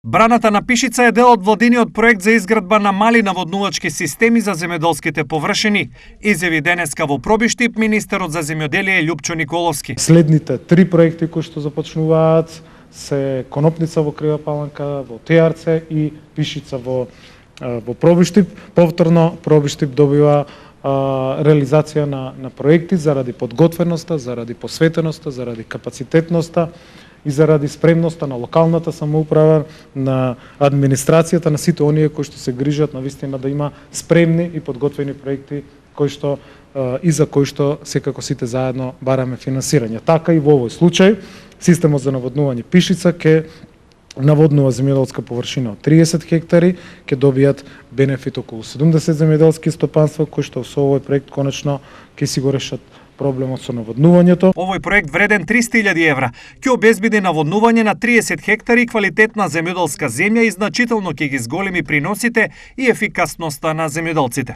Браната на Пишица е дел од владиниот проект за изградба на мали наводнувачки системи за земјоделските површини, изјави денеска во Пробиштип министерот за земјоделие Љупчо Николовски. Следните три проекти кои што започнуваат се Конопница во Крива Паланка, во Тејарце и Пишица во Пробиштип. Повторно Пробиштип добива реализација на проекти заради подготвеноста, заради посветеноста, заради капацитетноста и заради спремноста на локалната самоуправа, на администрацијата, на сите оние кои што се грижат на вистина да има спремни и подготвени проекти кои што и за кои што секако сите заедно бараме финансирање. Така и во овој случај системот за наводнување Пишица ќе наводнува земјоделска површина од 30 хектари, ќе добијат бенефит околу 70 земјоделски стопанства кои што со овој проект конечно ќе си го решат проблемот со наводнувањето. Овој проект вреден 300.000 евра ќе обезбеди наводнување на 30 хектари квалитетна земјоделска земја и значително ќе ги зголеми приносите и ефикасноста на земјоделците.